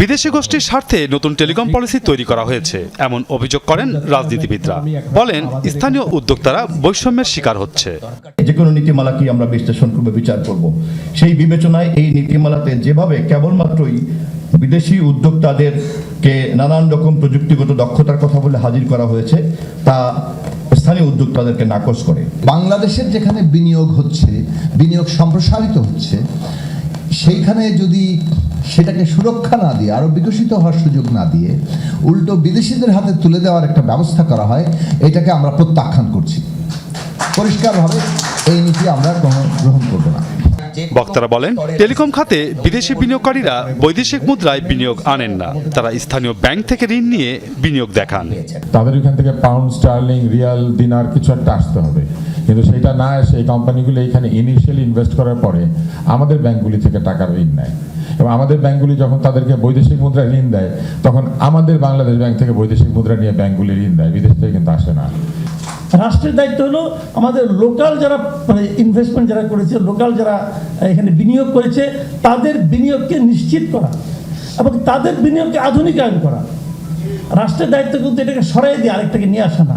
বিদেশি গোষ্ঠীর স্বার্থে নতুন টেলিকম পলিসি তৈরি করা হয়েছে এমন অভিযোগ করেন রাজনীতিবিদরা। বলেন স্থানীয় উদ্যোক্তারা বৈষম্যের শিকার হচ্ছে। যে কোনো নীতিমালাকে আমরা বিশ্লেষণ করবো, বিচার করব। সেই বিবেচনায় এই নীতিমালাতে যেভাবে কেবলমাত্রই বিদেশি উদ্যোক্তাদেরকে নানান রকম প্রযুক্তিগত দক্ষতার কথা বলে হাজির করা হয়েছে, তা স্থানীয় উদ্যোক্তাদেরকে নাকচ করে। বাংলাদেশের যেখানে বিনিয়োগ হচ্ছে, বিনিয়োগ সম্প্রসারিত হচ্ছে, সেইখানে যদি সেটাকে সুরক্ষা না দিয়ে, আরো বিকশিত হওয়ার সুযোগ না দিয়ে উল্টো বিদেশিদের হাতে তুলে দেওয়ার একটা ব্যবস্থা করা হয়, এটাকে আমরা প্রত্যাখ্যান করছি। পরিষ্কারভাবে এই নীতি আমরা গ্রহণ করব না। বক্তারা বলেন টেলিকম খাতে বিদেশি বিনিয়োগকারীরা বৈদেশিক মুদ্রায় বিনিয়োগ আনেন না, তারা স্থানীয় ব্যাংক থেকে ঋণ নিয়ে বিনিয়োগ দেখান। তাদের এখান থেকে পাউন্ড, স্টার্লিং, রিয়াল, দিনার কিছু একটা আসতে হবে, কিন্তু সেটা না এসে এই কোম্পানিগুলো এখানে ইনিশিয়ালি ইনভেস্ট করার পরে আমাদের ব্যাংকগুলি থেকে টাকার ঋণ নেয়, এবং আমাদের ব্যাংকগুলি যখন তাদেরকে বৈদেশিক মুদ্রা ঋণ দেয় তখন আমাদের বাংলাদেশ ব্যাংক থেকে বৈদেশিক মুদ্রা নিয়ে ব্যাংকগুলি ঋণ দেয়, বিদেশ থেকে কিন্তু আসে না। রাষ্ট্রের দায়িত্ব হলো আমাদের লোকাল যারা ইনভেস্টমেন্ট যারা করেছে, লোকাল যারা এখানে বিনিয়োগ করেছে তাদের বিনিয়োগকে নিশ্চিত করা এবং তাদের বিনিয়োগকে আধুনিকায়ন করা। রাষ্ট্রের দায়িত্ব কিন্তু এটাকে সরাই দিয়ে আরেকটাকে নিয়ে আসা না,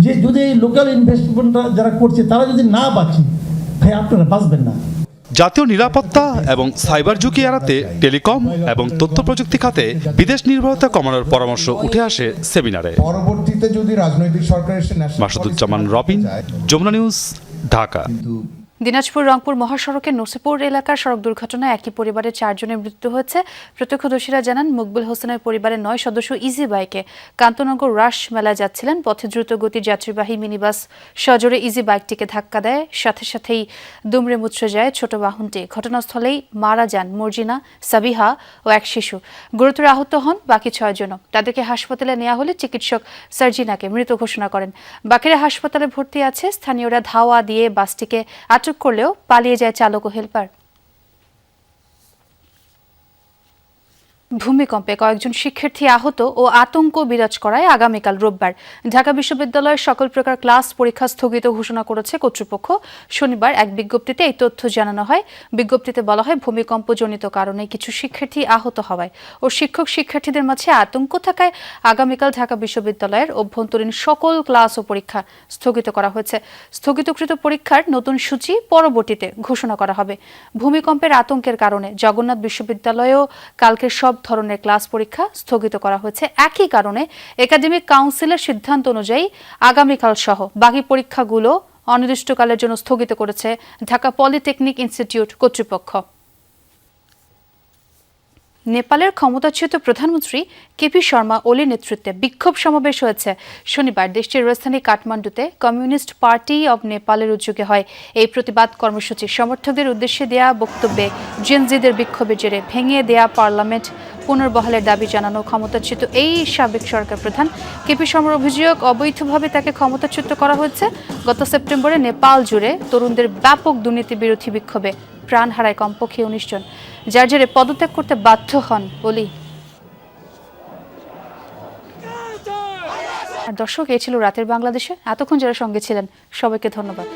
যে যদি এই লোকাল ইনভেস্টমেন্টটা যারা করছে তারা যদি না বাঁচে, ভাই আপনারা বাঁচবেন না। জাতীয় নিরাপত্তা এবং সাইবার ঝুঁকি এড়াতে টেলিকম এবং তথ্য প্রযুক্তি খাতে বিদেশ নির্ভরতা কমানোর পরামর্শ উঠে আসে সেমিনারে। পরবর্তীতে যদি রাজনৈতিক সরকার এসে মাসুদুজ্জামান রবিন, যমুনা নিউজ, ঢাকা। দিনাজপুর রংপুর মহাসড়কের নসিপুর এলাকার সড়ক দুর্ঘটনায় একই পরিবারের 4 জনের মৃত্যু হয়েছে। প্রত্যক্ষদর্শীরা জানান মকবুল হোসেনের পরিবারের 9 সদস্য ইজি বাইকে কান্তনগর রাস মেলায় যাচ্ছিলেন। পথে দ্রুত গতির যাত্রীবাহী মিনিবাস সজোরে ইজি বাইকটিকে ধাক্কা দেয়, সাথে সাথেই দুমড়ে মুচড়ে যায় ছোট বাহনটি। ঘটনাস্থলেই মারা যান মর্জিনা, সাবিহা ও এক শিশু। গুরুতর আহত হন বাকি 6 জন। তাদেরকে হাসপাতালে নেওয়া হলে চিকিৎসক সার্জিনাকে মৃত ঘোষণা করেন। বাকিরা হাসপাতালে ভর্তি আছে। স্থানীয়রা ধাওয়া দিয়ে বাসটিকে করলেও পালিয়ে যায় চালক ও হেলপার। ভূমিকম্পে কয়েকজন শিক্ষার্থী আহত ও আতঙ্ক বিরাজ করায় আগামীকাল রোববার ঢাকা বিশ্ববিদ্যালয়ের সকল প্রকার ক্লাস পরীক্ষা স্থগিত ঘোষণা করেছে কর্তৃপক্ষ। শনিবার এক বিজ্ঞপ্তিতে এই তথ্য জানানো হয়। বিজ্ঞপ্তিতে বলা হয়, ভূমিকম্পজনিত কারণে কিছু শিক্ষার্থী আহত হওয়ায় ও শিক্ষক শিক্ষার্থীদের মাঝে আতঙ্ক থাকায় আগামীকাল ঢাকা বিশ্ববিদ্যালয়ের অভ্যন্তরীণ সকল ক্লাস ও পরীক্ষা স্থগিত করা হয়েছে। স্থগিতকৃত পরীক্ষার নতুন সূচি পরবর্তীতে ঘোষণা করা হবে। ভূমিকম্পের আতঙ্কের কারণে জগন্নাথ বিশ্ববিদ্যালয়েও কালকে সব ধরনের ক্লাস পরীক্ষা স্থগিত করা হয়েছে। একই কারণে একাডেমিক কাউন্সিলের সিদ্ধান্ত অনুযায়ী আগামীকাল সহ বাকি পরীক্ষাগুলো অনির্দিষ্টকালের জন্য স্থগিত করেছে ঢাকা পলিটেকনিক ইনস্টিটিউট কর্তৃপক্ষ। নেপালের ক্ষমতাচ্যুত প্রধানমন্ত্রী কেপি শর্মা ওলির নেতৃত্বে বিক্ষোভ সমাবেশ হয়েছে। শনিবার দেশটির রাজধানী কাঠমান্ডুতে কমিউনিস্ট পার্টি অব নেপালের উদ্যোগে হয় এই প্রতিবাদ কর্মসূচি। সমর্থকদের উদ্দেশ্যে দেয়া বক্তব্যে জেনজিদের বিক্ষোভের জেরে ভেঙে দেয়া পার্লামেন্ট পুনর্বহালের দাবি জানানো ক্ষমতাচ্যুত এই সাবেক সরকার প্রধান কেপি শর্মার অভিযোগ, অবৈধভাবে তাকে ক্ষমতাচ্যুত করা হয়েছে। গত সেপ্টেম্বরে নেপাল জুড়ে তরুণদের ব্যাপক দুর্নীতি বিরোধী বিক্ষোভে প্রাণ হারায় কমপক্ষে 19 জন, যার জেরে পদত্যাগ করতে বাধ্য হন ওলি। দর্শক, এই ছিল রাতের বাংলাদেশে। এতক্ষণ যারা সঙ্গে ছিলেন সবাইকে ধন্যবাদ।